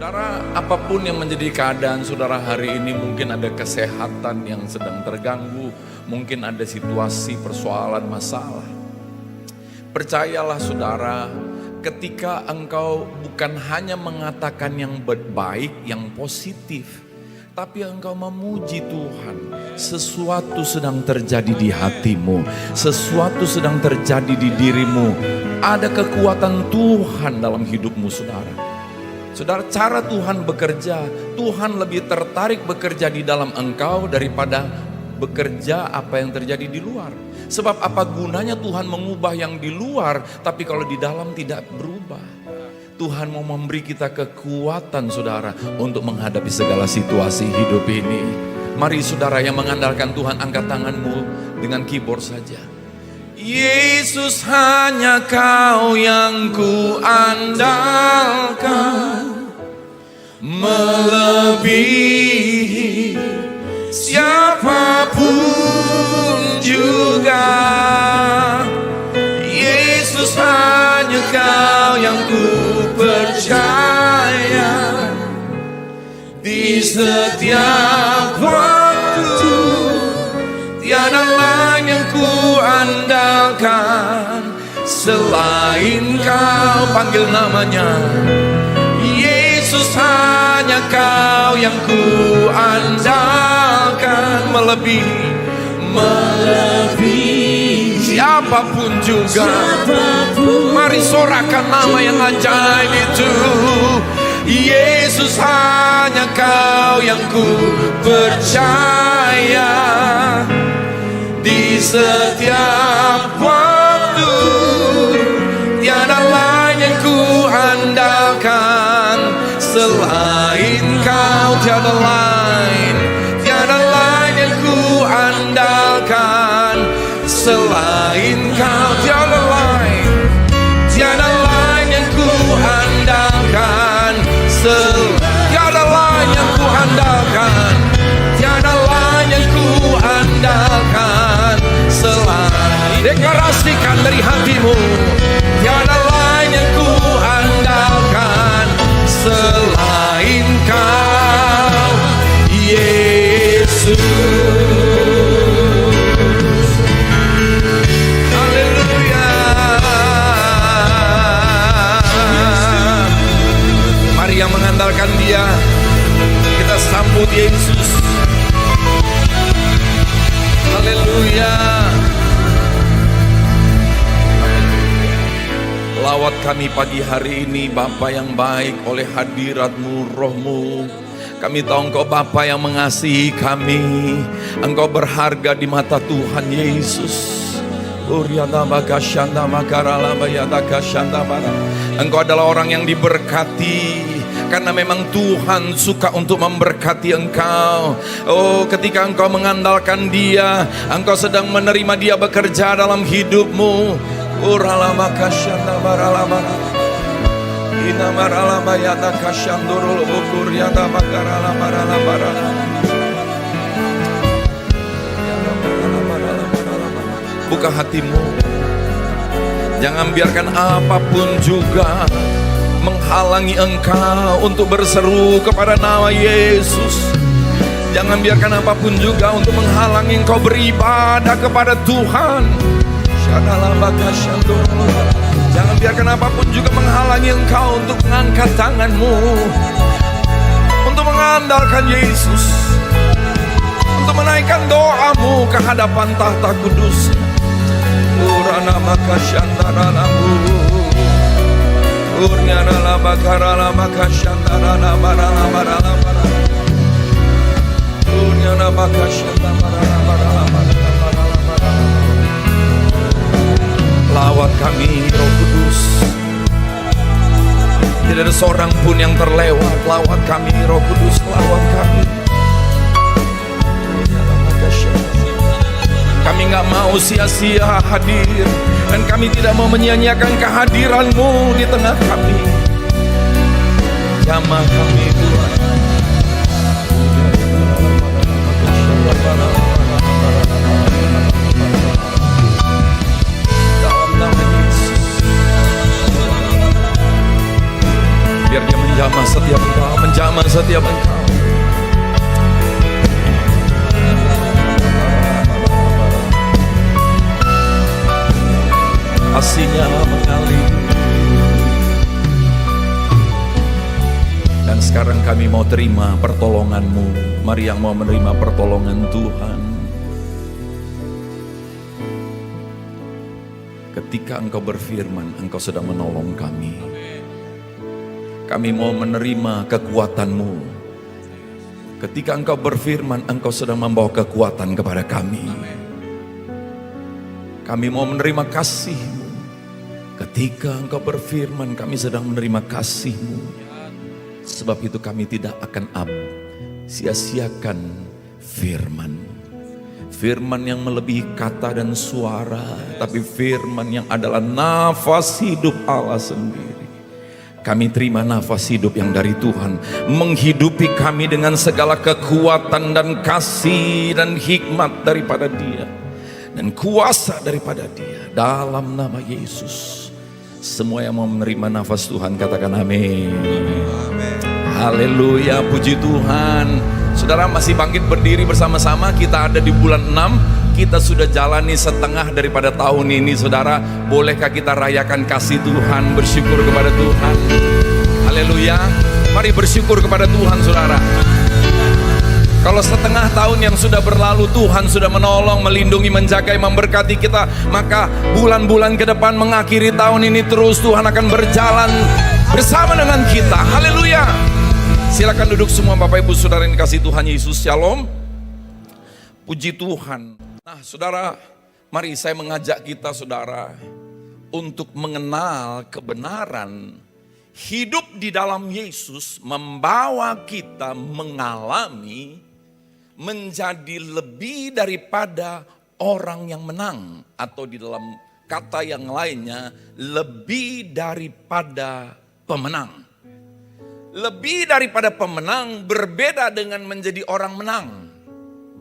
Saudara, apapun yang menjadi keadaan saudara hari ini, mungkin ada kesehatan yang sedang terganggu, mungkin ada situasi, persoalan, masalah. Percayalah saudara, ketika engkau bukan hanya mengatakan yang baik, yang positif, tapi engkau memuji Tuhan, sesuatu sedang terjadi di hatimu, sesuatu sedang terjadi di dirimu. Ada kekuatan Tuhan dalam hidupmu saudara. Saudara, cara Tuhan bekerja, Tuhan lebih tertarik bekerja di dalam engkau daripada bekerja apa yang terjadi di luar. Sebab apa gunanya Tuhan mengubah yang di luar, tapi kalau di dalam tidak berubah. Tuhan mau memberi kita kekuatan saudara untuk menghadapi segala situasi hidup ini. Mari saudara yang mengandalkan Tuhan, angkat tanganmu dengan keyboard saja. Yesus, hanya Kau yang ku andalkan, melebihi siapapun juga. Yesus, hanya Kau yang ku percaya, di setiap waktu tiada lain yang ku andalkan selain Kau. Panggil namanya. Yesus, hanya Kau yang ku andalkan, melebihi siapapun juga. Mari sorakan nama yang ajaib itu. Yesus, hanya Kau yang ku percaya, di setiap waktu tiada lain yang ku andalkan selain Kau. Tiada lain yang ku andalkan selain Kau. Tiada lain yang ku andalkan, tiada lain yang ku andalkan, tiada lain yang ku andalkan selain. Deklarasikan dari hatimu, tiada lain yang ku andalkan selain Kau, Yesus. Haleluya. Mari yang mengandalkan Dia, kita sambut Yesus. Haleluya. Lawat kami pagi hari ini Bapa yang baik, oleh hadirat-Mu, Roh-Mu. Kami tahu Engkau Bapa yang mengasihi kami. Engkau berharga di mata Tuhan Yesus. Engkau adalah orang yang diberkati, karena memang Tuhan suka untuk memberkati engkau. Oh, ketika engkau mengandalkan Dia, engkau sedang menerima Dia bekerja dalam hidupmu. Buka hatimu. Jangan biarkan apapun juga menghalangi engkau untuk berseru kepada nama Yesus. Jangan biarkan apapun juga untuk menghalangi engkau beribadah kepada Tuhan. Jangan biarkan apapun juga menghalangi engkau untuk mengangkat tanganmu, untuk mengandalkan Yesus, untuk menaikkan doamu ke hadapan tahta kudus. Urana maka syandara lambu, urnyana lama karala maka syandara lama lama lama, urnyana maka syandara lama lama lama. Lawat kami Roh Kudus, tidak ada seorang pun yang terlewat. Lawat kami Roh Kudus, lawat kami. Kami gak mau sia-sia hadir, dan kami tidak mau menyia-nyiakan kehadiran-Mu di tengah kami. Jamah kami Tuhan. Dalam nama Yesus, biar Dia menjamah setiap Allah menjamah setiap engkau. Kasih-Nya mengalir. Dan sekarang kami mau terima pertolongan-Mu. Mari yang mau menerima pertolongan Tuhan. Ketika Engkau berfirman, Engkau sedang menolong kami. Kami mau menerima kekuatan-Mu. Ketika Engkau berfirman, Engkau sedang membawa kekuatan kepada kami. Kami mau menerima kasih-Mu. Ketika Engkau berfirman, kami sedang menerima kasih-Mu. Sebab itu kami tidak akan sia-siakan firman-Mu. Firman yang melebihi kata dan suara, tapi firman yang adalah nafas hidup Allah sendiri. Kami terima nafas hidup yang dari Tuhan, menghidupi kami dengan segala kekuatan dan kasih dan hikmat daripada Dia, dan kuasa daripada Dia. Dalam nama Yesus. Semua yang mau menerima nafas Tuhan katakan amin. Haleluya, puji Tuhan. Saudara masih bangkit berdiri bersama-sama. Kita ada di bulan 6. Kita sudah jalani setengah daripada tahun ini. Saudara, bolehkah kita rayakan kasih Tuhan, bersyukur kepada Tuhan. Haleluya. Mari bersyukur kepada Tuhan, saudara. Kalau setengah tahun yang sudah berlalu Tuhan sudah menolong, melindungi, menjaga, memberkati kita, maka bulan-bulan ke depan mengakhiri tahun ini terus Tuhan akan berjalan bersama dengan kita. Haleluya. Silakan duduk semua Bapak Ibu Saudara yang dikasihi Tuhan Yesus. Shalom. Puji Tuhan. Nah saudara, mari saya mengajak kita saudara untuk mengenal kebenaran hidup di dalam Yesus membawa kita mengalami menjadi lebih daripada orang yang menang, atau di dalam kata yang lainnya lebih daripada pemenang. Lebih daripada pemenang berbeda dengan menjadi orang menang.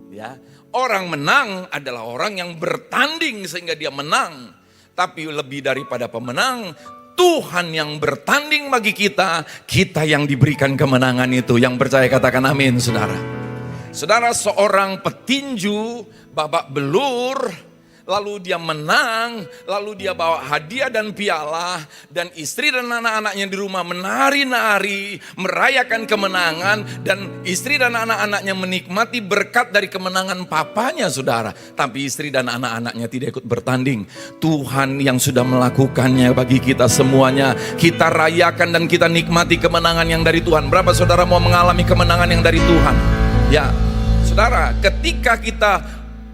Ya, orang menang adalah orang yang bertanding sehingga dia menang. Tapi lebih daripada pemenang, Tuhan yang bertanding bagi kita, kita yang diberikan kemenangan itu. Yang percaya katakan amin, saudara. Saudara, seorang petinju babak belur, lalu dia menang, lalu dia bawa hadiah dan piala, dan istri dan anak-anaknya di rumah menari-nari, merayakan kemenangan, dan istri dan anak-anaknya menikmati berkat dari kemenangan papanya, saudara. Tapi istri dan anak-anaknya tidak ikut bertanding. Tuhan yang sudah melakukannya bagi kita semuanya, kita rayakan dan kita nikmati kemenangan yang dari Tuhan. Berapa saudara mau mengalami kemenangan yang dari Tuhan? Ya, saudara, ketika kita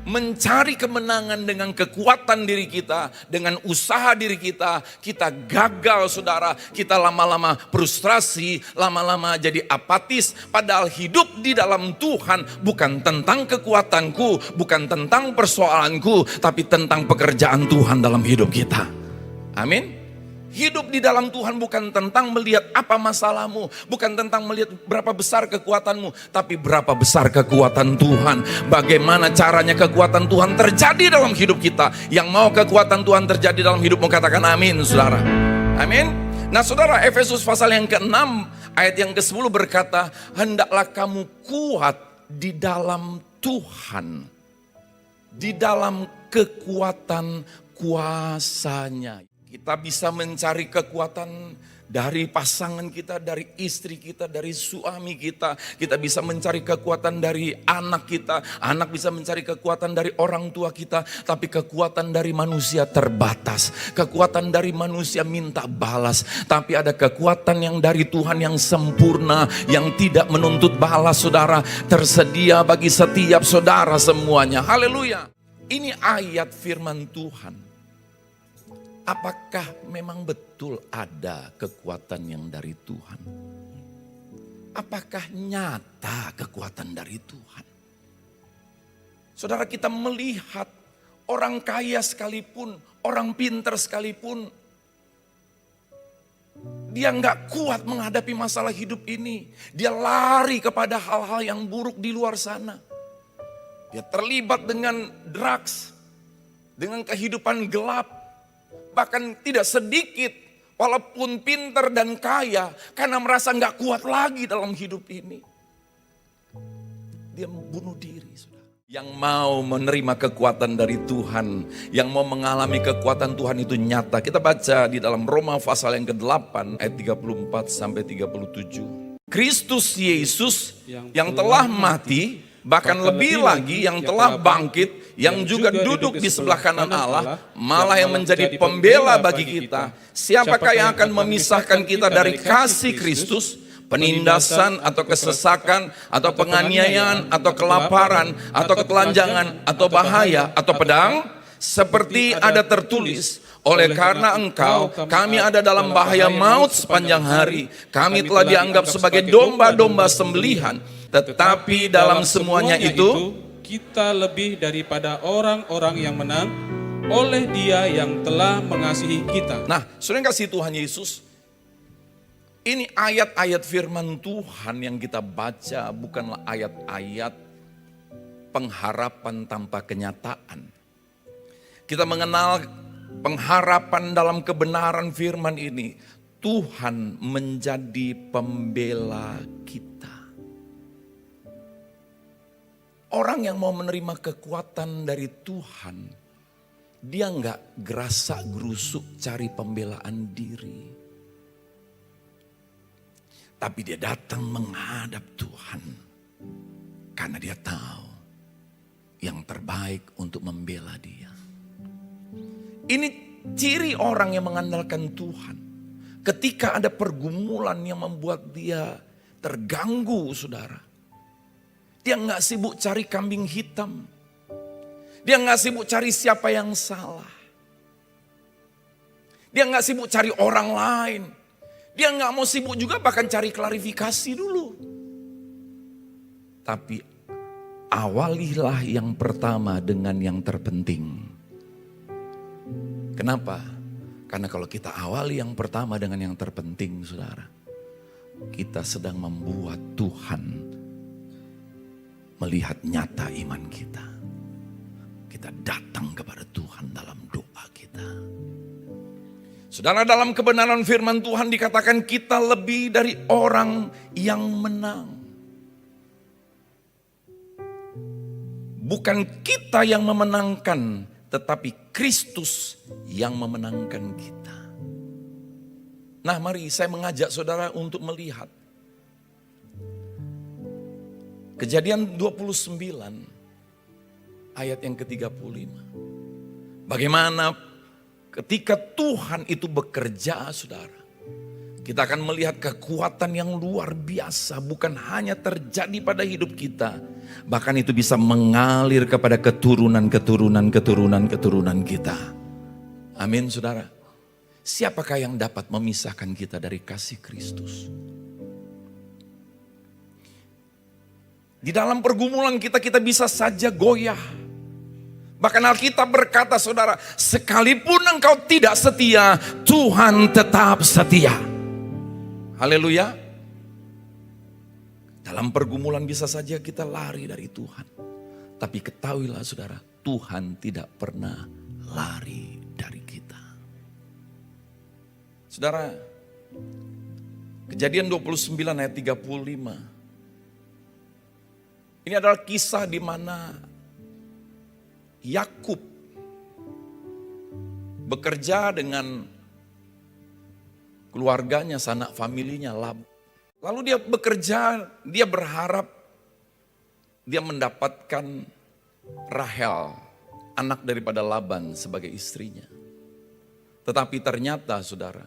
mencari kemenangan dengan kekuatan diri kita, dengan usaha diri kita, kita gagal saudara, kita lama-lama frustrasi, lama-lama jadi apatis. Padahal hidup di dalam Tuhan bukan tentang kekuatanku, bukan tentang persoalanku, tapi tentang pekerjaan Tuhan dalam hidup kita. Amin. Hidup di dalam Tuhan bukan tentang melihat apa masalahmu, bukan tentang melihat berapa besar kekuatanmu, tapi berapa besar kekuatan Tuhan. Bagaimana caranya kekuatan Tuhan terjadi dalam hidup kita. Yang mau kekuatan Tuhan terjadi dalam hidupmu katakan amin, saudara. Amin. Nah saudara, Efesus pasal yang ke-6 ayat yang ke-10 berkata, hendaklah kamu kuat di dalam Tuhan, di dalam kekuatan kuasanya. Kita bisa mencari kekuatan dari pasangan kita, dari istri kita, dari suami kita. Kita bisa mencari kekuatan dari anak kita. Anak bisa mencari kekuatan dari orang tua kita. Tapi kekuatan dari manusia terbatas. Kekuatan dari manusia minta balas. Tapi ada kekuatan yang dari Tuhan yang sempurna, yang tidak menuntut balas, saudara. Tersedia bagi setiap saudara semuanya. Haleluya. Ini ayat firman Tuhan. Apakah memang betul ada kekuatan yang dari Tuhan? Apakah nyata kekuatan dari Tuhan? Saudara, kita melihat orang kaya sekalipun, orang pintar sekalipun, dia nggak kuat menghadapi masalah hidup ini. Dia lari kepada hal-hal yang buruk di luar sana. Dia terlibat dengan drugs, dengan kehidupan gelap. Bahkan tidak sedikit walaupun pinter dan kaya, karena merasa gak kuat lagi dalam hidup ini, dia bunuh diri. Yang mau menerima kekuatan dari Tuhan, yang mau mengalami kekuatan Tuhan itu nyata. Kita baca di dalam Roma pasal yang ke-8 ayat 34 sampai 37. Kristus Yesus yang telah mati, bahkan lebih lagi yang telah bangkit, yang juga duduk di sebelah kanan Allah, malah yang menjadi pembela bagi kita. Siapakah yang akan memisahkan kita dari kasih Kristus? Penindasan atau kesesakan atau penganiayaan atau kelaparan atau ketelanjangan atau bahaya atau pedang? Seperti ada tertulis, oleh karena engkau kami ada dalam bahaya maut sepanjang hari. Kami telah dianggap sebagai domba-domba sembelihan. Tetapi dalam semuanya itu kita lebih daripada orang-orang yang menang oleh Dia yang telah mengasihi kita. Nah, saudara yang kasih Tuhan Yesus, ini ayat-ayat firman Tuhan yang kita baca bukanlah ayat-ayat pengharapan tanpa kenyataan. Kita mengenal pengharapan dalam kebenaran firman ini. Tuhan menjadi pembela kita. Orang yang mau menerima kekuatan dari Tuhan, dia nggak gerasa gerusuk cari pembelaan diri. Tapi dia datang menghadap Tuhan. Karena dia tahu yang terbaik untuk membela dia. Ini ciri orang yang mengandalkan Tuhan. Ketika ada pergumulan yang membuat dia terganggu, saudara. Dia nggak sibuk cari kambing hitam. Dia nggak sibuk cari siapa yang salah. Dia nggak sibuk cari orang lain. Dia nggak mau sibuk juga bahkan cari klarifikasi dulu. Tapi awalilah yang pertama dengan yang terpenting. Kenapa? Karena kalau kita awali yang pertama dengan yang terpenting, saudara, kita sedang membuat Tuhan melihat nyata iman kita. Kita datang kepada Tuhan dalam doa kita. Saudara, dalam kebenaran firman Tuhan dikatakan kita lebih dari orang yang menang. Bukan kita yang memenangkan, tetapi Kristus yang memenangkan kita. Nah, mari saya mengajak saudara untuk melihat Kejadian 29 ayat yang ke-35. Bagaimana ketika Tuhan itu bekerja, saudara, kita akan melihat kekuatan yang luar biasa. Bukan hanya terjadi pada hidup kita, bahkan itu bisa mengalir kepada keturunan kita. Amin, saudara. Siapakah yang dapat memisahkan kita dari kasih Kristus? Di dalam pergumulan kita bisa saja goyah. Bahkan Alkitab berkata, saudara, sekalipun engkau tidak setia, Tuhan tetap setia. Haleluya. Dalam pergumulan bisa saja kita lari dari Tuhan. Tapi ketahuilah, saudara, Tuhan tidak pernah lari dari kita. Saudara, Kejadian 29 ayat 35. Ini adalah kisah di mana Yakub bekerja dengan keluarganya, sanak familinya Laban. Lalu dia bekerja, dia berharap dia mendapatkan Rahel, anak daripada Laban sebagai istrinya. Tetapi ternyata, saudara,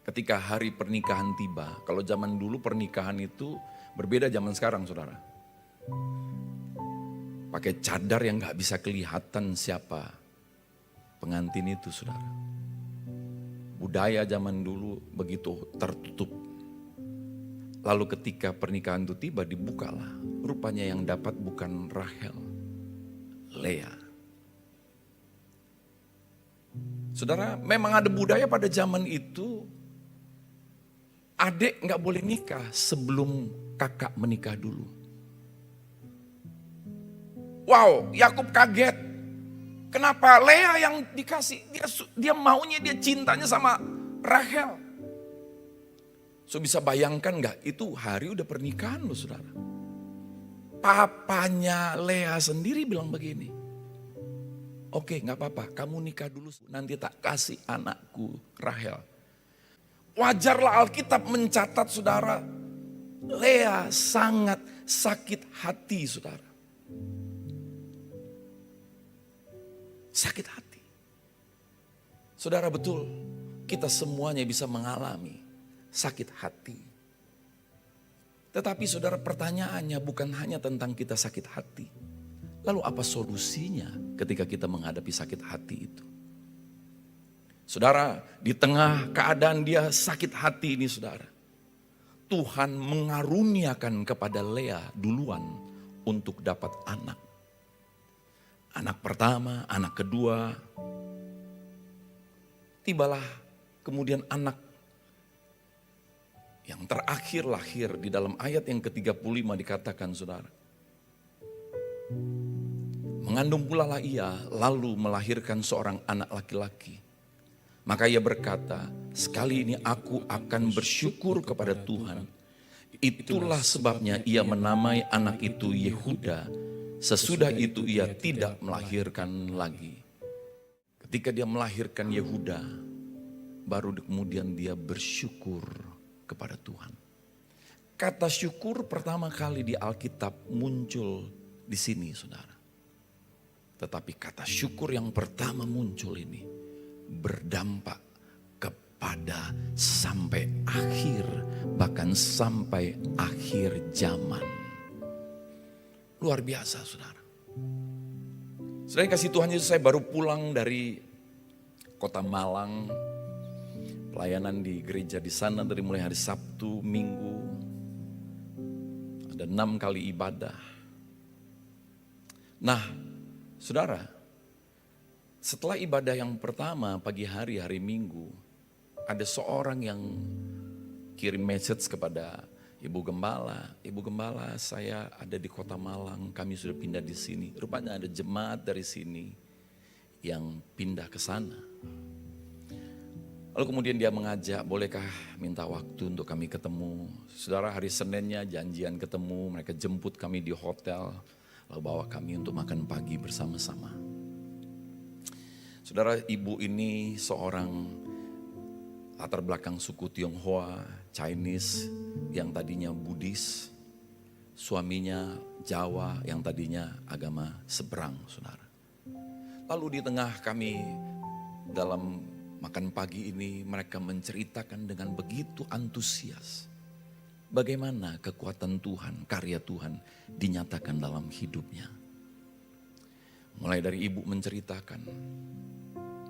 ketika hari pernikahan tiba, kalau zaman dulu pernikahan itu berbeda zaman sekarang, saudara. Pakai cadar yang gak bisa kelihatan siapa pengantin itu, saudara. Budaya zaman dulu begitu tertutup. Lalu ketika pernikahan itu tiba, dibukalah. Rupanya yang dapat bukan Rahel, Lea. Saudara, memang ada budaya pada zaman itu, adik gak boleh nikah sebelum kakak menikah dulu. Wow, Yakub kaget. Kenapa Lea yang dikasih? Dia maunya, dia cintanya sama Rahel. So bisa bayangkan gak, itu hari udah pernikahan loh saudara. Papanya Lea sendiri bilang begini, oke gak apa-apa, kamu nikah dulu, nanti tak kasih anakku Rahel. Wajarlah Alkitab mencatat saudara, Lea sangat sakit hati saudara. Sakit hati. Saudara betul, kita semuanya bisa mengalami sakit hati. Tetapi saudara pertanyaannya bukan hanya tentang kita sakit hati. Lalu apa solusinya ketika kita menghadapi sakit hati itu? Saudara, di tengah keadaan dia sakit hati ini saudara, Tuhan mengaruniakan kepada Lea duluan untuk dapat anak. Anak pertama, anak kedua. Tibalah kemudian anak yang terakhir lahir di dalam ayat yang ke-35 dikatakan saudara. Mengandung pula lah ia lalu melahirkan seorang anak laki-laki. Maka ia berkata, sekali ini aku akan bersyukur kepada Tuhan. Itulah sebabnya ia menamai anak itu Yehuda. Sesudah itu ia tidak melahirkan lagi. Ketika dia melahirkan Yehuda, baru kemudian dia bersyukur kepada Tuhan. Kata syukur pertama kali di Alkitab muncul di sini saudara. Tetapi kata syukur yang pertama muncul ini berdampak kepada sampai akhir, bahkan sampai akhir zaman. Luar biasa saudara. Saudara kasih Tuhan Yesus, saya baru pulang dari kota Malang. Pelayanan di gereja di sana dari mulai hari Sabtu, Minggu. Ada 6 kali ibadah. Nah saudara, setelah ibadah yang pertama pagi hari, hari Minggu, ada seorang yang kirim message kepada Ibu Gembala. Ibu Gembala, saya ada di kota Malang, kami sudah pindah di sini. Rupanya ada jemaat dari sini yang pindah ke sana. Lalu kemudian dia mengajak, bolehkah minta waktu untuk kami ketemu. Saudara, hari Seninnya janjian ketemu, mereka jemput kami di hotel, lalu bawa kami untuk makan pagi bersama-sama. Saudara, ibu ini seorang latar belakang suku Tionghoa, Chinese yang tadinya Buddhis, suaminya Jawa yang tadinya agama seberang, saudara. Lalu di tengah kami dalam makan pagi ini mereka menceritakan dengan begitu antusias bagaimana kekuatan Tuhan, karya Tuhan dinyatakan dalam hidupnya. Mulai dari ibu menceritakan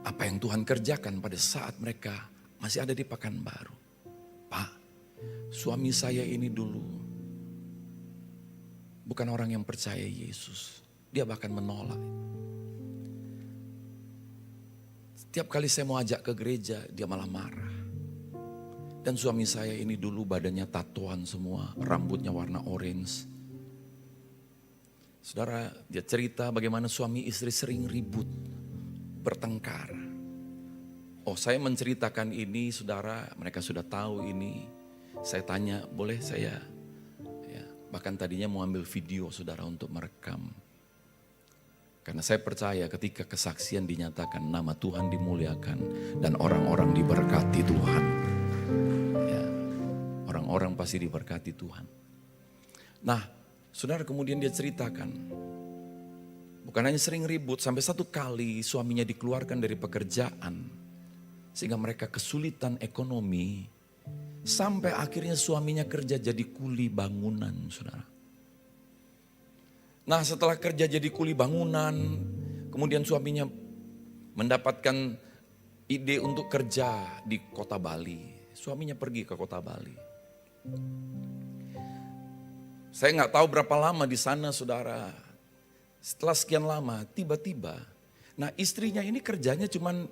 apa yang Tuhan kerjakan pada saat mereka masih ada di Pekanbaru. Pak, suami saya ini dulu bukan orang yang percaya Yesus. Dia bahkan menolak. Setiap kali saya mau ajak ke gereja, dia malah marah. Dan suami saya ini dulu badannya tatoan semua, rambutnya warna orange. Saudara, dia cerita bagaimana suami istri sering ribut, bertengkar. Oh, saya menceritakan ini, saudara, mereka sudah tahu ini. Saya tanya, boleh saya? Ya, bahkan tadinya mau ambil video, saudara, untuk merekam. Karena saya percaya ketika kesaksian dinyatakan, nama Tuhan dimuliakan dan orang-orang diberkati Tuhan. Ya, orang-orang pasti diberkati Tuhan. Nah, saudara, kemudian dia ceritakan, bukan hanya sering ribut, sampai satu kali suaminya dikeluarkan dari pekerjaan. Sehingga mereka kesulitan ekonomi. Sampai akhirnya suaminya kerja jadi kuli bangunan, saudara. Nah, setelah kerja jadi kuli bangunan, kemudian suaminya mendapatkan ide untuk kerja di kota Bali. Suaminya pergi ke kota Bali. Saya nggak tahu berapa lama di sana, saudara. Setelah sekian lama, tiba-tiba, nah istrinya ini kerjanya cuman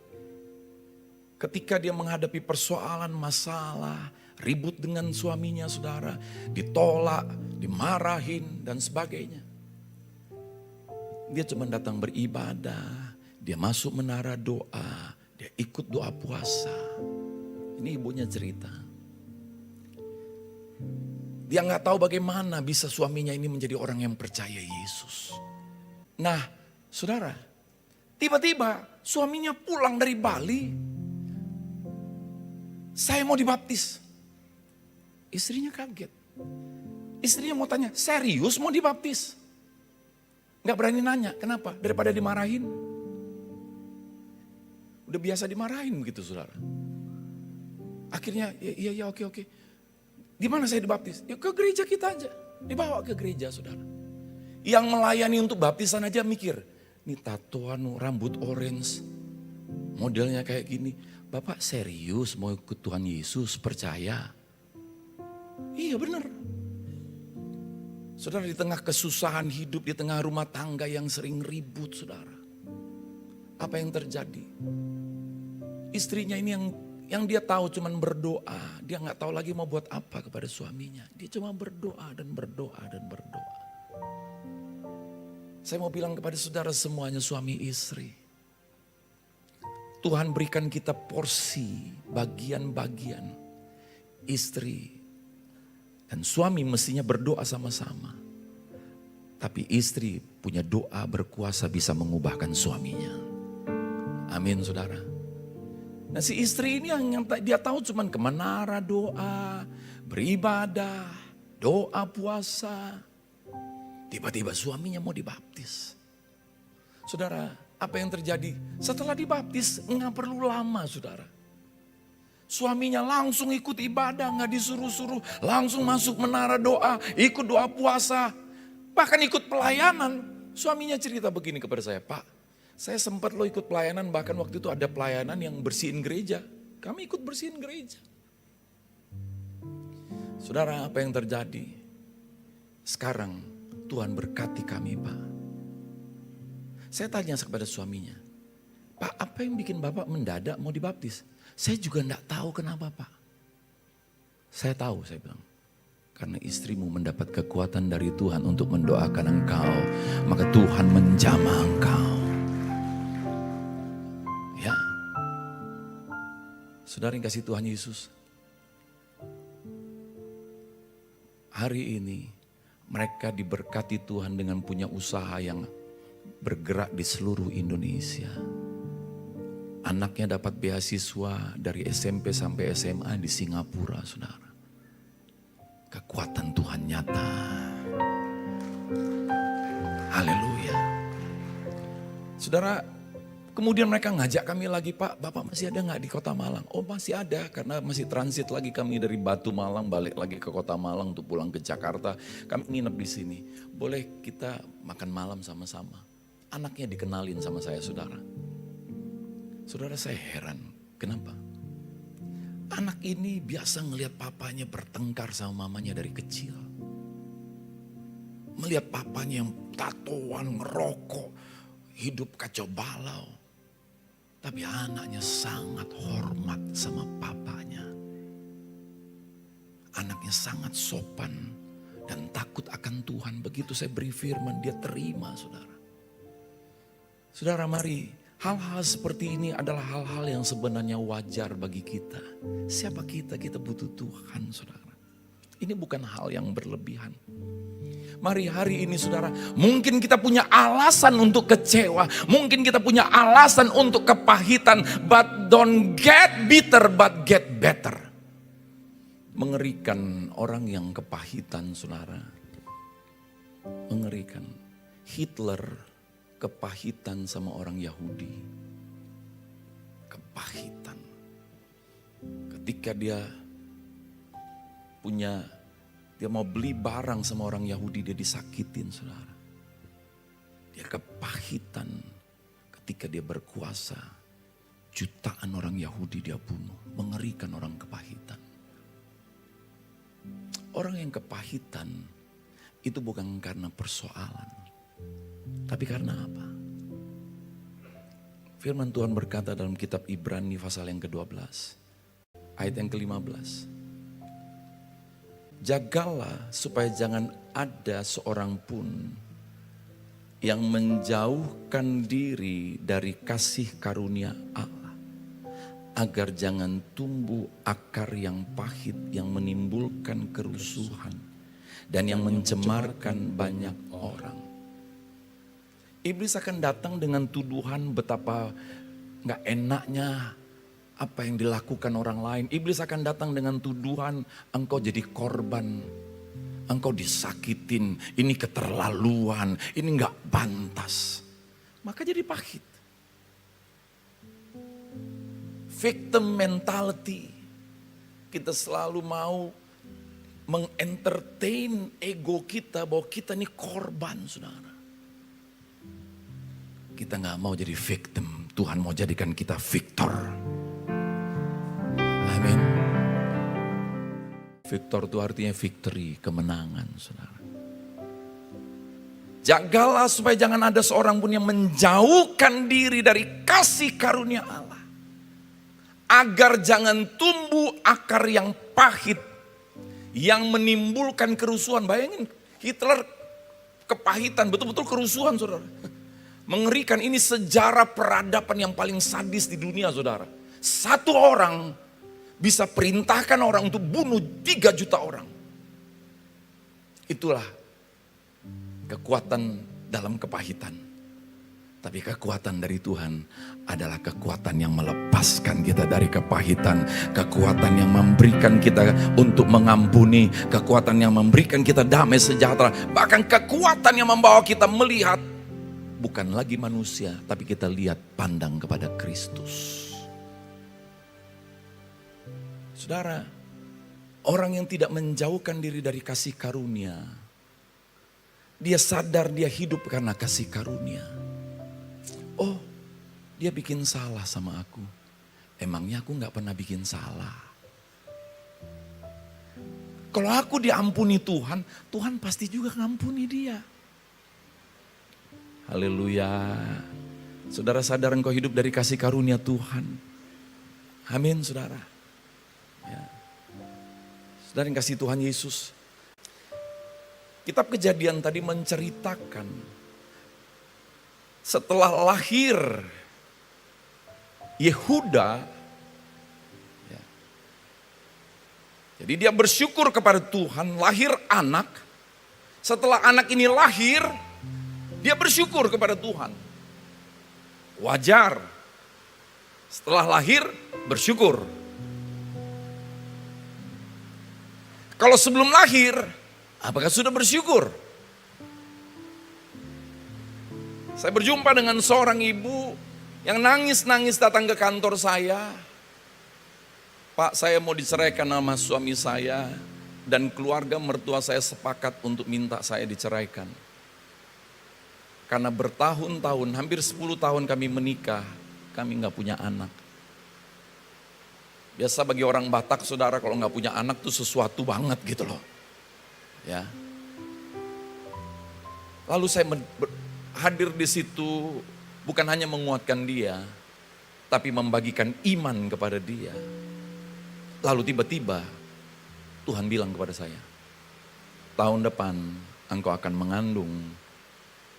ketika dia menghadapi persoalan, masalah, ribut dengan suaminya, saudara, ditolak, dimarahin, dan sebagainya. Dia cuma datang beribadah, dia masuk menara doa, dia ikut doa puasa. Ini ibunya cerita. Dia nggak tahu bagaimana bisa suaminya ini menjadi orang yang percaya Yesus. Nah, saudara, tiba-tiba suaminya pulang dari Bali. Saya mau dibaptis. Istrinya kaget. Istrinya mau tanya, serius mau dibaptis? Gak berani nanya, kenapa? Daripada dimarahin. Udah biasa dimarahin begitu, saudara. Akhirnya, iya oke. Di mana saya dibaptis? Ya ke gereja kita aja. Dibawa ke gereja, saudara. Yang melayani untuk baptisan aja mikir, nih tatoan rambut orange, modelnya kayak gini. Bapak serius mau ikut Tuhan Yesus, percaya? Iya benar. Saudara, di tengah kesusahan hidup, di tengah rumah tangga yang sering ribut, saudara. Apa yang terjadi? Istrinya ini yang dia tahu cuman berdoa. Dia gak tahu lagi mau buat apa kepada suaminya. Dia cuma berdoa dan berdoa dan berdoa. Saya mau bilang kepada saudara semuanya, suami istri. Tuhan berikan kita porsi, bagian-bagian. Istri dan suami mestinya berdoa sama-sama. Tapi istri punya doa berkuasa bisa mengubahkan suaminya. Amin, saudara. Nah, si istri ini yang dia tahu cuman ke menara doa, beribadah, doa puasa. Tiba-tiba suaminya mau dibaptis. Saudara, apa yang terjadi? Setelah dibaptis nggak perlu lama, saudara. Suaminya langsung ikut ibadah, nggak disuruh-suruh. Langsung masuk menara doa, ikut doa puasa. Bahkan ikut pelayanan. Suaminya cerita begini kepada saya, Pak, saya sempat ikut pelayanan, bahkan waktu itu ada pelayanan yang bersihin gereja. Kami ikut bersihin gereja. Saudara, apa yang terjadi? Sekarang Tuhan berkati kami, Pak. Saya tanya kepada suaminya, Pak, apa yang bikin Bapak mendadak mau dibaptis? Saya juga enggak tahu kenapa, Pak. Saya tahu, saya bilang. Karena istrimu mendapat kekuatan dari Tuhan untuk mendoakan engkau, maka Tuhan menjamah engkau. Ya, saudara yang kasih Tuhan Yesus, hari ini mereka diberkati Tuhan dengan punya usaha yang bergerak di seluruh Indonesia. Anaknya dapat beasiswa dari SMP sampai SMA di Singapura, saudara. Kekuatan Tuhan nyata. Haleluya. Saudara, kemudian mereka ngajak kami lagi, Pak, Bapak masih ada gak di kota Malang? Oh masih ada, karena masih transit lagi kami dari Batu Malang balik lagi ke kota Malang untuk pulang ke Jakarta. Kami nginep di sini. Boleh kita makan malam sama-sama? Anaknya dikenalin sama saya, saudara. Saudara, saya heran, kenapa? Anak ini biasa ngelihat papanya bertengkar sama mamanya dari kecil. Melihat papanya yang tatoan, ngerokok, hidup kacau balau. Tapi anaknya sangat hormat sama papanya. Anaknya sangat sopan dan takut akan Tuhan. Begitu saya beri firman, dia terima, saudara. Saudara, mari. Hal-hal seperti ini adalah hal-hal yang sebenarnya wajar bagi kita. Siapa kita? Kita butuh Tuhan, saudara. Ini bukan hal yang berlebihan. Mari hari ini, saudara, mungkin kita punya alasan untuk kecewa. Mungkin kita punya alasan untuk kepahitan. But don't get bitter, but get better. Mengerikan orang yang kepahitan, saudara. Mengerikan. Hitler kepahitan sama orang Yahudi. Kepahitan. Ketika dia mau beli barang sama orang Yahudi, dia disakitin, saudara. Dia kepahitan ketika dia berkuasa. Jutaan orang Yahudi dia bunuh. Mengerikan orang kepahitan. Orang yang kepahitan itu bukan karena persoalan. Tapi karena apa? Firman Tuhan berkata dalam kitab Ibrani pasal yang ke-12. Ayat yang ke-15. Jagalah supaya jangan ada seorang pun yang menjauhkan diri dari kasih karunia Allah. agar jangan tumbuh akar yang pahit yang menimbulkan kerusuhan dan yang mencemarkan banyak orang. Iblis akan datang dengan tuduhan betapa gak enaknya apa yang dilakukan orang lain. Iblis akan datang dengan tuduhan engkau jadi korban, engkau disakitin, ini keterlaluan, ini gak pantas. Maka jadi pahit. Victim mentality. Kita selalu mau mengentertain ego kita bahwa kita ini korban, saudara. Kita gak mau jadi victim. Tuhan mau jadikan kita victor. Amin. Victor itu artinya victory, kemenangan, saudara. Jagalah supaya jangan ada seorang pun yang menjauhkan diri dari kasih karunia Allah. Agar jangan tumbuh akar yang pahit yang menimbulkan kerusuhan. Bayangin Hitler kepahitan, betul-betul kerusuhan, saudara. Mengerikan, ini sejarah peradaban yang paling sadis di dunia, saudara. Satu orang bisa perintahkan orang untuk bunuh 3 juta orang. Itulah kekuatan dalam kepahitan. Tapi kekuatan dari Tuhan adalah kekuatan yang melepaskan kita dari kepahitan. Kekuatan yang memberikan kita untuk mengampuni. Kekuatan yang memberikan kita damai sejahtera. Bahkan kekuatan yang membawa kita melihat bukan lagi manusia, tapi kita lihat pandang kepada Kristus. Saudara, orang yang tidak menjauhkan diri dari kasih karunia, dia sadar dia hidup karena kasih karunia. Oh, dia bikin salah sama aku. Emangnya aku gak pernah bikin salah. Kalau aku diampuni Tuhan, Tuhan pasti juga ngampuni dia. Haleluya. Saudara sadar engkau hidup dari kasih karunia Tuhan. Amin, saudara. Ya. Saudara yang kasih Tuhan Yesus. Kitab Kejadian tadi menceritakan setelah lahir Yehuda, ya, jadi dia bersyukur kepada Tuhan, lahir anak. Setelah anak ini lahir, dia bersyukur kepada Tuhan. Wajar. Setelah lahir, bersyukur. Kalau sebelum lahir, apakah sudah bersyukur? Saya berjumpa dengan seorang ibu yang nangis-nangis datang ke kantor saya. Pak, saya mau diceraikan sama suami saya dan keluarga mertua saya sepakat untuk minta saya diceraikan. Karena bertahun-tahun, hampir 10 tahun kami menikah, kami gak punya anak. Biasa bagi orang Batak, saudara, kalau gak punya anak tuh sesuatu banget gitu loh. Ya. Lalu saya hadir di situ bukan hanya menguatkan dia, tapi membagikan iman kepada dia. Lalu tiba-tiba Tuhan bilang kepada saya, tahun depan engkau akan mengandung,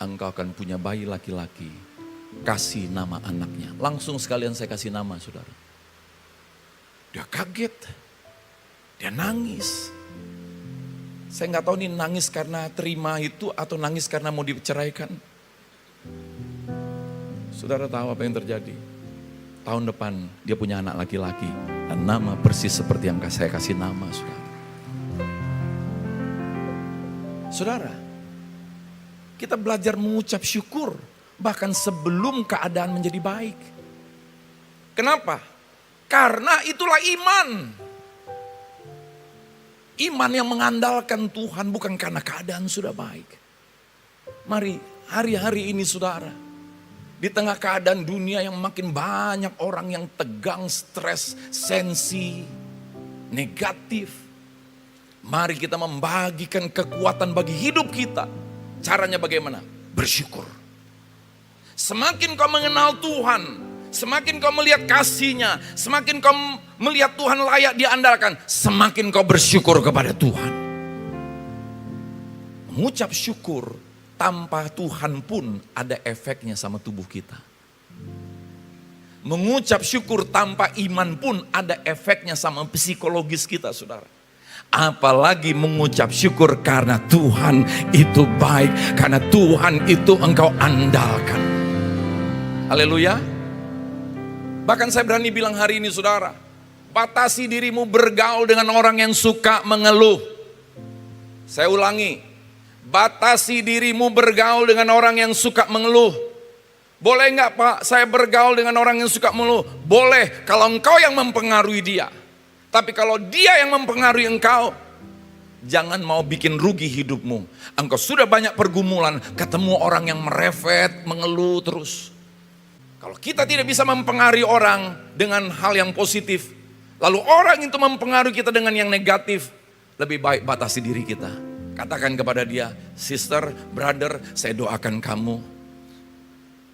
engkau akan punya bayi laki-laki, kasih nama anaknya. Langsung sekalian saya kasih nama, saudara. Dia kaget, dia nangis. Saya gak tahu nih nangis karena terima itu atau nangis karena mau diceraikan. Saudara tahu apa yang terjadi? Tahun depan dia punya anak laki-laki dan nama persis seperti yang saya kasih nama, saudara. Saudara, kita belajar mengucap syukur bahkan sebelum keadaan menjadi baik. Kenapa? Karena itulah iman. Iman yang mengandalkan Tuhan bukan karena keadaan sudah baik. Mari hari-hari ini, saudara, di tengah keadaan dunia yang makin banyak orang yang tegang, stres, sensi, negatif. Mari kita membagikan kekuatan bagi hidup kita. Caranya bagaimana? Bersyukur. Semakin kau mengenal Tuhan, semakin kau melihat kasih-Nya, semakin kau melihat Tuhan layak diandalkan, semakin kau bersyukur kepada Tuhan. Mengucap syukur tanpa Tuhan pun ada efeknya sama tubuh kita. Mengucap syukur tanpa iman pun ada efeknya sama psikologis kita, saudara. Apalagi mengucap syukur karena Tuhan itu baik, karena Tuhan itu engkau andalkan. Haleluya. Bahkan saya berani bilang hari ini, saudara, batasi dirimu bergaul dengan orang yang suka mengeluh. Saya ulangi, batasi dirimu bergaul dengan orang yang suka mengeluh. Boleh nggak Pak, saya bergaul dengan orang yang suka mengeluh? Boleh, kalau engkau yang mempengaruhi dia. Tapi kalau dia yang mempengaruhi engkau, jangan mau bikin rugi hidupmu. Engkau sudah banyak pergumulan, ketemu orang yang merefet, mengeluh terus. Kalau kita tidak bisa mempengaruhi orang dengan hal yang positif, lalu orang itu mempengaruhi kita dengan yang negatif, lebih baik batasi diri kita. Katakan kepada dia, sister, brother, saya doakan kamu.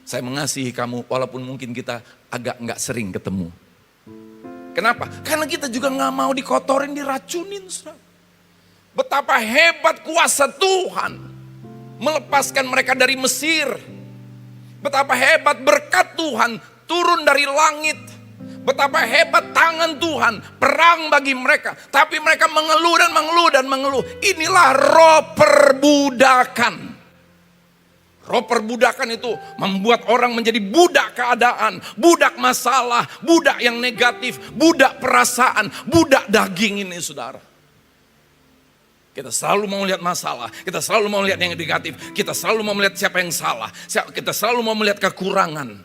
Saya mengasihi kamu walaupun mungkin kita agak nggak sering ketemu. Kenapa? Karena kita juga nggak mau dikotorin, diracunin. Betapa hebat kuasa Tuhan melepaskan mereka dari Mesir. Betapa hebat berkat Tuhan turun dari langit. Betapa hebat tangan Tuhan perang bagi mereka. Tapi mereka mengeluh dan mengeluh dan mengeluh. Inilah roh perbudakan. Roh perbudakan itu membuat orang menjadi budak keadaan, budak masalah, budak yang negatif, budak perasaan, budak daging ini, saudara. Kita selalu mau melihat masalah, kita selalu mau melihat yang negatif, kita selalu mau melihat siapa yang salah, kita selalu mau melihat kekurangan.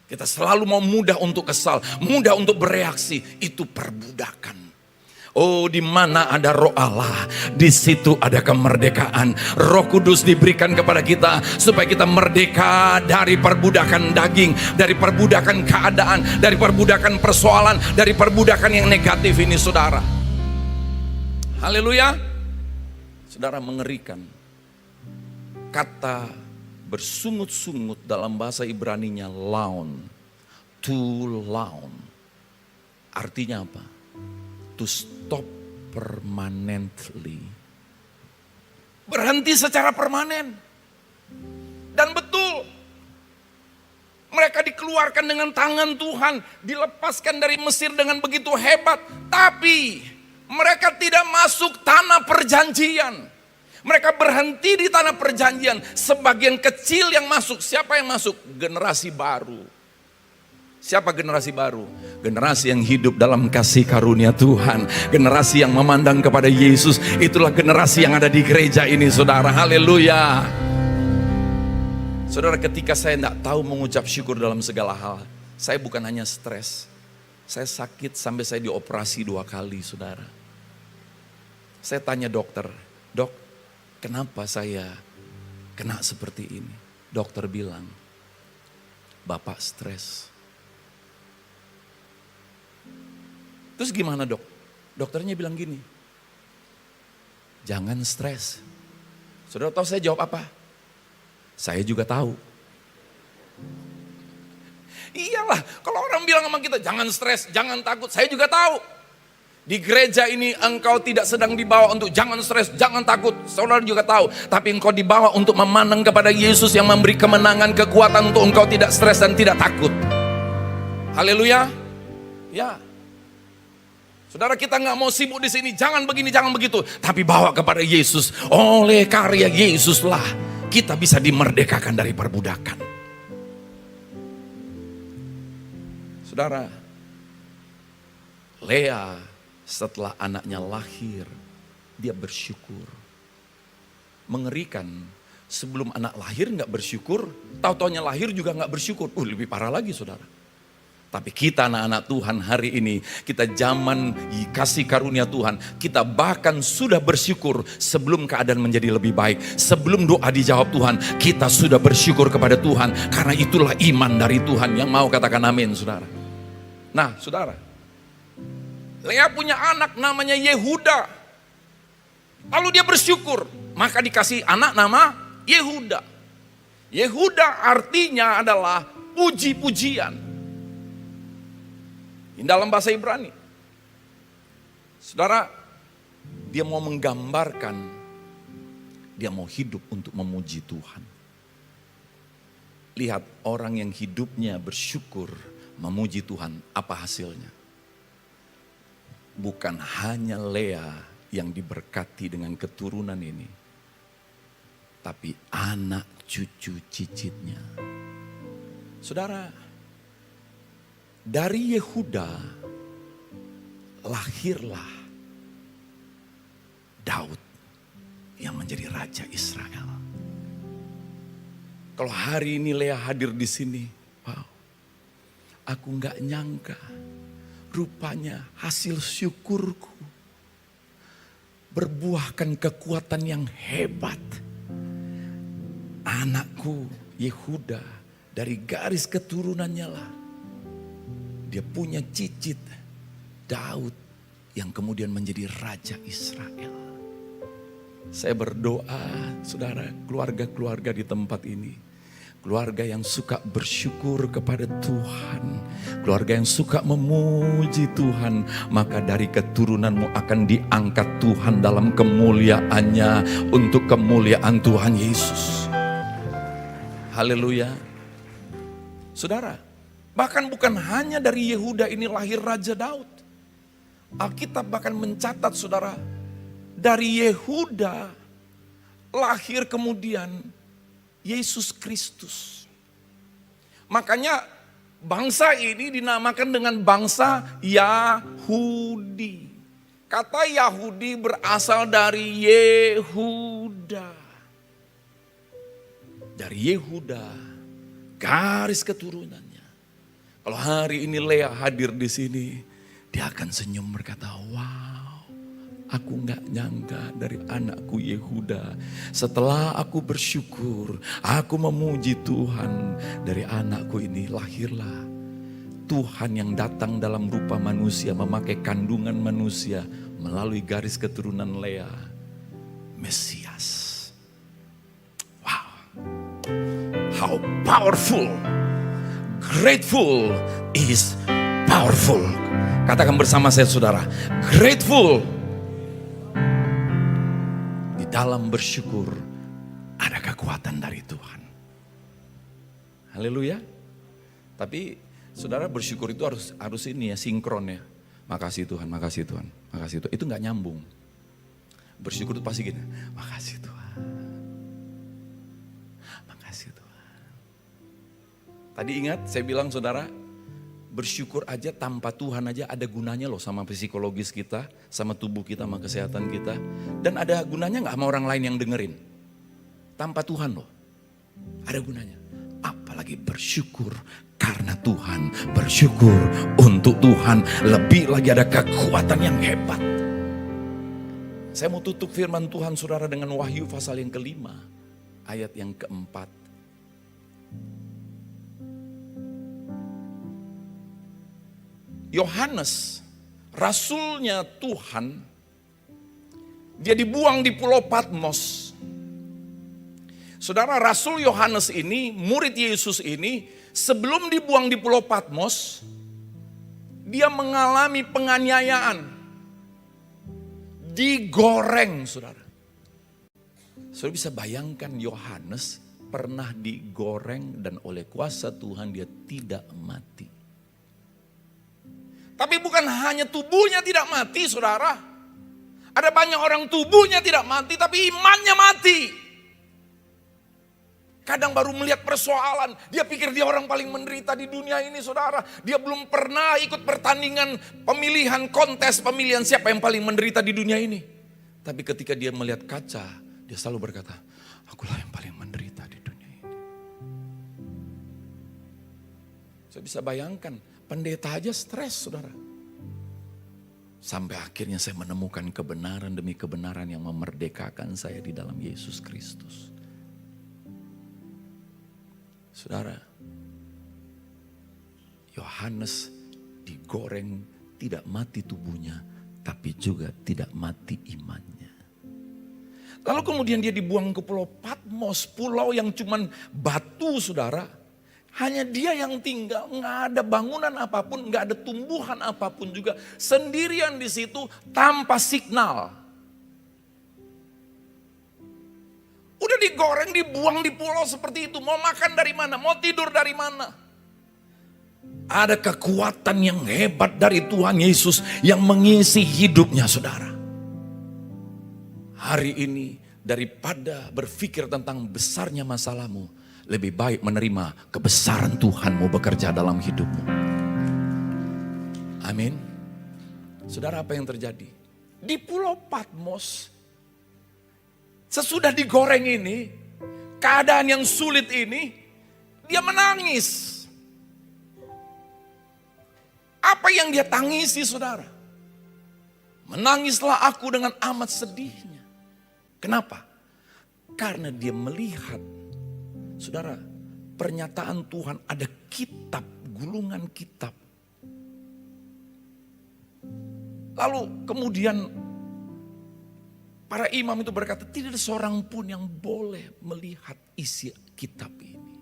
Kita selalu mau mudah untuk kesal, mudah untuk bereaksi, itu perbudakan. Oh, di mana ada roh Allah, di situ ada kemerdekaan. Roh Kudus diberikan kepada kita supaya kita merdeka dari perbudakan daging, dari perbudakan keadaan, dari perbudakan persoalan, dari perbudakan yang negatif ini, saudara. Haleluya. Saudara, mengerikan. Kata bersungut-sungut dalam bahasa Ibraninya laun, to laun. Artinya apa? To stop permanently. Berhenti secara permanen. Dan betul, mereka dikeluarkan dengan tangan Tuhan, dilepaskan dari Mesir dengan begitu hebat. Tapi mereka tidak masuk tanah perjanjian. Mereka berhenti di tanah perjanjian. Sebagian kecil yang masuk. Siapa yang masuk? Generasi baru. Siapa generasi baru? Generasi yang hidup dalam kasih karunia Tuhan. Generasi yang memandang kepada Yesus. Itulah generasi yang ada di gereja ini, saudara. Haleluya. Saudara, ketika saya tidak tahu mengucap syukur dalam segala hal, saya bukan hanya stres. Saya sakit sampai saya dioperasi 2 kali, saudara. Saya tanya dokter, dok, kenapa saya kena seperti ini? Dokter bilang, Bapak stres. Terus gimana dok? Dokternya bilang gini, jangan stres. Saudara tahu saya jawab apa? Saya juga tahu. Iyalah, kalau orang bilang sama kita jangan stres, jangan takut, saya juga tahu. Di gereja ini engkau tidak sedang dibawa untuk jangan stres, jangan takut. Saudara juga tahu, tapi engkau dibawa untuk memandang kepada Yesus yang memberi kemenangan, kekuatan untuk engkau tidak stres dan tidak takut. Haleluya. Ya. Saudara, kita nggak mau sibuk di sini, jangan begini, jangan begitu, tapi bawa kepada Yesus. Oleh karya Yesuslah kita bisa dimerdekakan dari perbudakan. Saudara, Lea setelah anaknya lahir, dia bersyukur. Mengerikan, sebelum anak lahir nggak bersyukur, tahu-taunya lahir juga nggak bersyukur. Lebih parah lagi, saudara. Tapi kita anak-anak Tuhan hari ini, kita zaman kasih karunia Tuhan, kita bahkan sudah bersyukur sebelum keadaan menjadi lebih baik. Sebelum doa dijawab Tuhan, kita sudah bersyukur kepada Tuhan. Karena itulah iman dari Tuhan. Yang mau katakan amin, saudara. Nah, saudara, Lea punya anak namanya Yehuda. Lalu dia bersyukur, maka dikasih anak nama Yehuda. Yehuda artinya adalah puji-pujian. Dalam bahasa Ibrani. Saudara, dia mau menggambarkan, dia mau hidup untuk memuji Tuhan. Lihat orang yang hidupnya bersyukur, memuji Tuhan. Apa hasilnya? Bukan hanya Lea yang diberkati dengan keturunan ini, tapi anak cucu cicitnya. Saudara, dari Yehuda lahirlah Daud yang menjadi raja Israel. Kalau hari ini Lea hadir di sini, wow, aku nggak nyangka. Rupanya hasil syukurku berbuahkan kekuatan yang hebat. Anakku Yehuda dari garis keturunannya lah. Dia punya cicit Daud yang kemudian menjadi raja Israel. Saya berdoa, saudara, keluarga-keluarga di tempat ini. Keluarga yang suka bersyukur kepada Tuhan. Keluarga yang suka memuji Tuhan. Maka dari keturunanmu akan diangkat Tuhan dalam kemuliaannya. Untuk kemuliaan Tuhan Yesus. Haleluya. Saudara, bahkan bukan hanya dari Yehuda ini lahir Raja Daud. Alkitab bahkan mencatat, saudara, dari Yehuda lahir kemudian Yesus Kristus. Makanya bangsa ini dinamakan dengan bangsa Yahudi. Kata Yahudi berasal dari Yehuda. Dari Yehuda, garis keturunannya. Kalau hari ini Lea hadir di sini, dia akan senyum berkata, wow. Aku gak nyangka dari anakku Yehuda. Setelah aku bersyukur, aku memuji Tuhan. Dari anakku ini lahirlah Tuhan yang datang dalam rupa manusia, memakai kandungan manusia melalui garis keturunan Lea, Mesias. Wow, how powerful, grateful is powerful. Katakan bersama saya, saudara, grateful. Dalam bersyukur ada kekuatan dari Tuhan. Haleluya. Tapi saudara, bersyukur itu harus ini ya, sinkron ya. Makasih Tuhan, makasih Tuhan, makasih Tuhan. Itu nggak nyambung. Bersyukur itu pasti gini, makasih Tuhan, makasih Tuhan. Tadi ingat saya bilang, saudara, bersyukur aja tanpa Tuhan aja ada gunanya loh sama psikologis kita, sama tubuh kita, sama kesehatan kita. Dan ada gunanya gak sama orang lain yang dengerin. Tanpa Tuhan loh, ada gunanya. Apalagi bersyukur karena Tuhan, bersyukur untuk Tuhan. Lebih lagi ada kekuatan yang hebat. Saya mau tutup firman Tuhan, saudara, dengan Wahyu pasal yang ke-5, ayat yang ke-4. Yohanes, rasulnya Tuhan, dia dibuang di Pulau Patmos. Saudara, Rasul Yohanes ini, murid Yesus ini, sebelum dibuang di Pulau Patmos, dia mengalami penganiayaan. Digoreng, saudara. Saudara bisa bayangkan Yohanes pernah digoreng dan oleh kuasa Tuhan dia tidak mati. Tapi bukan hanya tubuhnya tidak mati, saudara. Ada banyak orang tubuhnya tidak mati, tapi imannya mati. Kadang baru melihat persoalan, dia pikir dia orang paling menderita di dunia ini, saudara. Dia belum pernah ikut pertandingan pemilihan, kontes pemilihan siapa yang paling menderita di dunia ini. Tapi ketika dia melihat kaca, dia selalu berkata, akulah yang paling menderita di dunia ini. Saya bisa bayangkan, pendeta aja stres, saudara. Sampai akhirnya saya menemukan kebenaran demi kebenaran yang memerdekakan saya di dalam Yesus Kristus. Saudara, Yohanes digoreng, tidak mati tubuhnya, tapi juga tidak mati imannya. Lalu kemudian dia dibuang ke Pulau Patmos, pulau yang cuman batu, saudara. Hanya dia yang tinggal, nggak ada bangunan apapun, nggak ada tumbuhan apapun juga. Sendirian di situ tanpa signal. Udah digoreng, dibuang di pulau seperti itu. Mau makan dari mana? Mau tidur dari mana? Ada kekuatan yang hebat dari Tuhan Yesus yang mengisi hidupnya saudara. Hari ini daripada berpikir tentang besarnya masalahmu, lebih baik menerima kebesaran Tuhanmu bekerja dalam hidupmu. Amin. Saudara, apa yang terjadi? Di Pulau Patmos, sesudah digoreng ini, keadaan yang sulit ini, dia menangis. Apa yang dia tangisi saudara? Menangislah aku dengan amat sedihnya. Kenapa? Karena dia melihat, saudara, pernyataan Tuhan ada kitab, gulungan kitab. Lalu kemudian para imam itu berkata, tidak ada seorang pun yang boleh melihat isi kitab ini.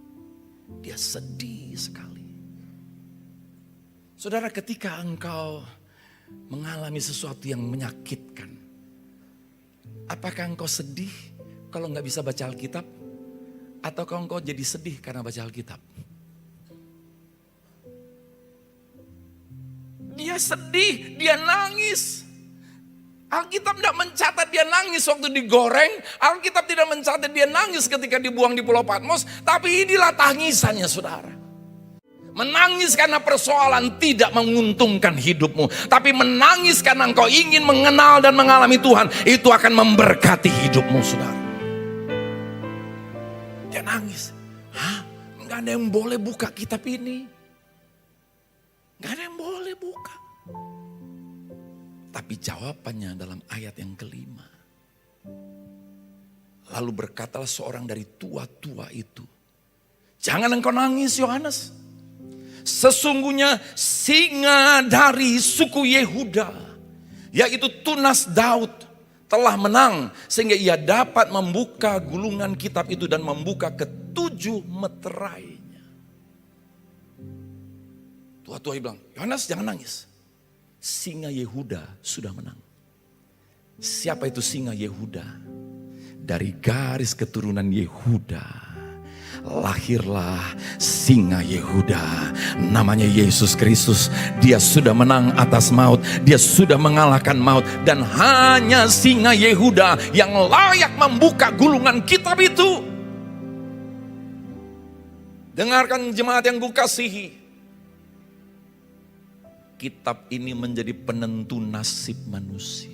Dia sedih sekali. Saudara, ketika engkau mengalami sesuatu yang menyakitkan, apakah engkau sedih kalau nggak bisa baca Alkitab? Atau engkau jadi sedih karena baca Alkitab? Dia sedih, dia nangis. Alkitab tidak mencatat dia nangis waktu digoreng. Alkitab tidak mencatat dia nangis ketika dibuang di Pulau Patmos. Tapi inilah tangisannya saudara. Menangis karena persoalan tidak menguntungkan hidupmu. Tapi menangis karena engkau ingin mengenal dan mengalami Tuhan. Itu akan memberkati hidupmu saudara. Dia nangis. Hah? Gak ada yang boleh buka kitab ini. Gak ada yang boleh buka. Tapi jawabannya dalam ayat yang kelima. Lalu berkatalah seorang dari tua-tua itu. Jangan engkau nangis Yohanes. Sesungguhnya singa dari suku Yehuda, yaitu tunas Daud, telah menang. Sehingga ia dapat membuka gulungan kitab itu dan membuka ketujuh meterainya. Tua-tua bilang, Yohanes jangan nangis. Singa Yehuda sudah menang. Siapa itu singa Yehuda? Dari garis keturunan Yehuda lahirlah singa Yehuda, namanya Yesus Kristus. Dia sudah menang atas maut, dia sudah mengalahkan maut. Dan hanya singa Yehuda yang layak membuka gulungan kitab itu. Dengarkan jemaat yang kukasihi, kitab ini menjadi penentu nasib manusia.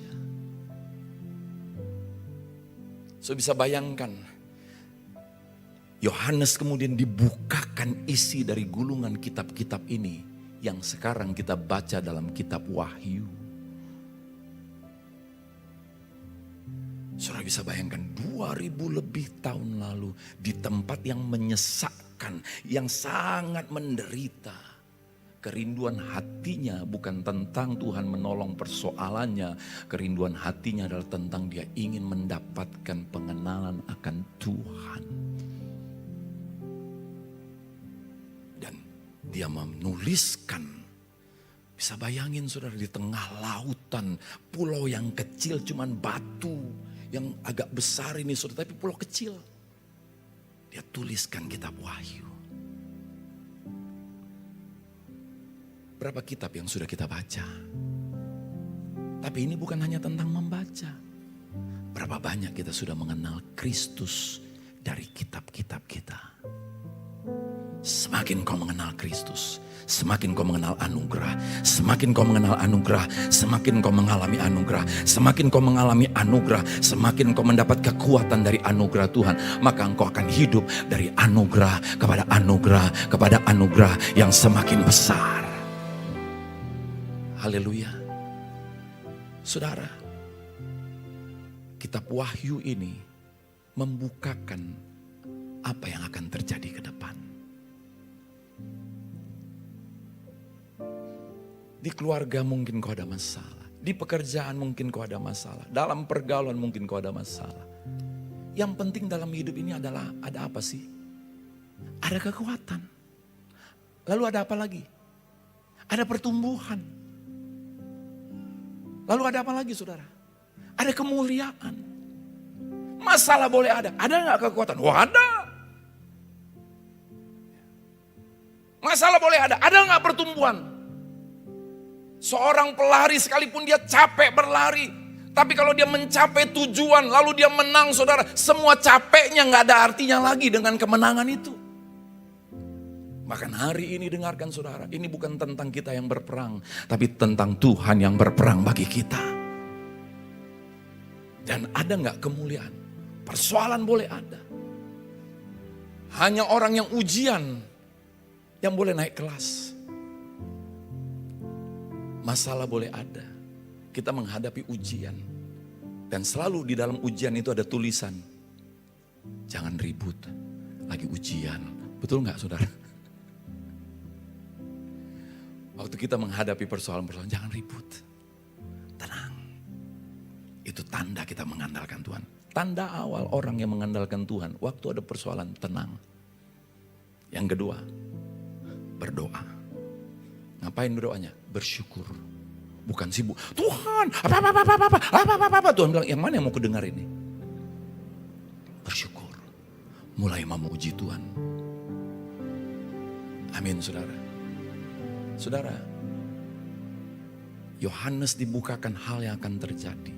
So bisa bayangkan, Yohanes kemudian dibukakan isi dari gulungan kitab-kitab ini yang sekarang kita baca dalam kitab Wahyu. Saudara bisa bayangkan 2000 lebih tahun lalu di tempat yang menyesakkan, yang sangat menderita. Kerinduan hatinya bukan tentang Tuhan menolong persoalannya. Kerinduan hatinya adalah tentang dia ingin mendapatkan pengenalan akan Tuhan. Dan dia menuliskan, bisa bayangin saudara, di tengah lautan, pulau yang kecil cuman batu, yang agak besar ini saudara, tapi pulau kecil. Dia tuliskan kitab Wahyu. Berapa kitab yang sudah kita baca? Tapi ini bukan hanya tentang membaca. Berapa banyak kita sudah mengenal Kristus dari kitab-kitab kita. Semakin kau mengenal Kristus, semakin kau mengenal anugerah. Semakin kau mengenal anugerah, semakin kau mengalami anugerah. Semakin kau mengalami anugerah, semakin kau mendapat kekuatan dari anugerah Tuhan. Maka engkau akan hidup dari anugerah kepada anugerah kepada anugerah yang semakin besar. Haleluya. Saudara, kitab Wahyu ini membukakan apa yang akan terjadi ke depan. Di keluarga mungkin kau ada masalah. Di pekerjaan mungkin kau ada masalah. Dalam pergaulan mungkin kau ada masalah. Yang penting dalam hidup ini adalah ada apa sih? Ada kekuatan. Lalu ada apa lagi? Ada pertumbuhan. Lalu ada apa lagi saudara? Ada kemuliaan. Masalah boleh ada. Ada gak kekuatan? Wah ada. Masalah boleh ada nggak pertumbuhan? Seorang pelari sekalipun dia capek berlari, tapi kalau dia mencapai tujuan lalu dia menang, saudara, semua capeknya nggak ada artinya lagi dengan kemenangan itu. Bahkan hari ini dengarkan saudara, ini bukan tentang kita yang berperang, tapi tentang Tuhan yang berperang bagi kita. Dan ada nggak kemuliaan? Persoalan boleh ada. Hanya orang yang ujian yang boleh naik kelas. Masalah boleh ada. Kita menghadapi ujian. Dan selalu di dalam ujian itu ada tulisan. Jangan ribut, lagi ujian. Betul nggak saudara? Waktu kita menghadapi persoalan-persoalan, jangan ribut. Tenang. Itu tanda kita mengandalkan Tuhan. Tanda awal orang yang mengandalkan Tuhan, waktu ada persoalan, tenang. Yang kedua, berdoa. Ngapain berdoanya? Bersyukur. Bukan sibuk. Tuhan, apa. Tuhan bilang, yang mana yang mau kudengar ini? Bersyukur. Mulai memuji Tuhan. Amin, saudara. Saudara, Yohanes dibukakan hal yang akan terjadi.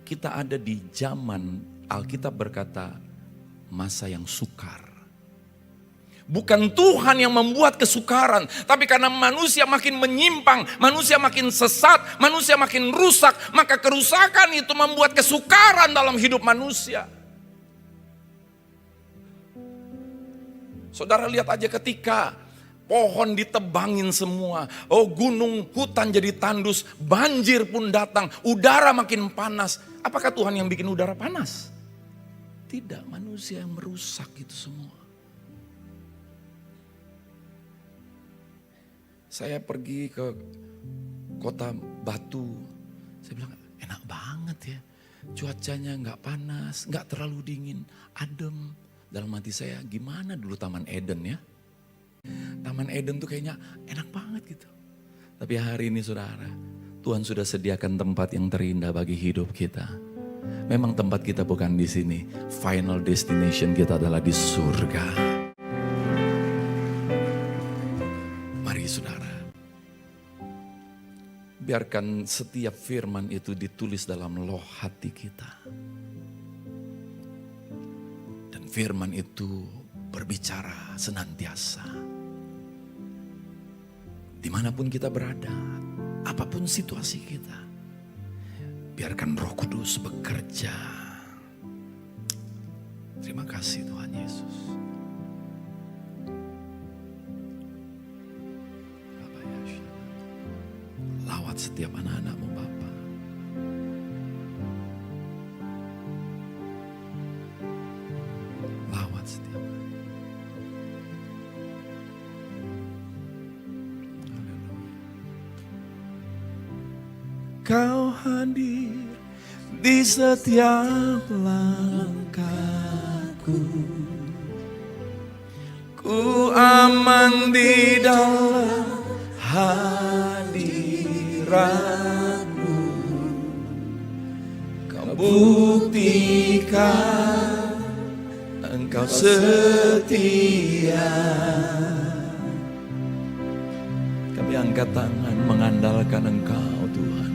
Kita ada di zaman, Alkitab berkata, masa yang sukar. Bukan Tuhan yang membuat kesukaran, tapi karena manusia makin menyimpang, manusia makin sesat, manusia makin rusak, maka kerusakan itu membuat kesukaran dalam hidup manusia. Saudara lihat aja ketika pohon ditebangin semua, gunung hutan jadi tandus, banjir pun datang, udara makin panas. Apakah Tuhan yang bikin udara panas? Tidak, manusia yang merusak itu semua. Saya pergi ke kota Batu, saya bilang enak banget ya, cuacanya nggak panas, nggak terlalu dingin, adem. Dalam hati saya, gimana dulu Taman Eden ya? Taman Eden tuh kayaknya enak banget gitu. Tapi hari ini saudara, Tuhan sudah sediakan tempat yang terindah bagi hidup kita. Memang tempat kita bukan di sini, final destination kita adalah di surga. Mari saudara, biarkan setiap firman itu ditulis dalam loh hati kita. Dan firman itu berbicara senantiasa. Dimanapun kita berada, apapun situasi kita, biarkan Roh Kudus bekerja. Terima kasih Tuhan Yesus. Lawat setiap anak-anak-Mu Bapa. Lawat setiap. Kau hadir di setiap langkahku. Ku aman di dalam hadirat-Mu. Kau buktikan Engkau setia. Kami angkat tangan mengandalkan Engkau Tuhan.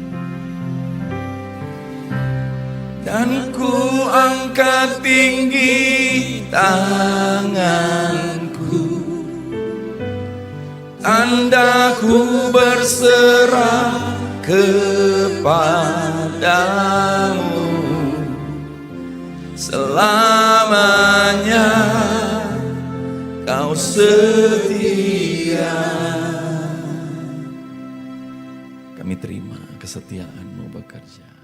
Dan ku angkat tinggi tanganku, tanda ku berserah kepadamu. Selamanya Kau setia. Kami terima kesetiaan-Mu bekerja.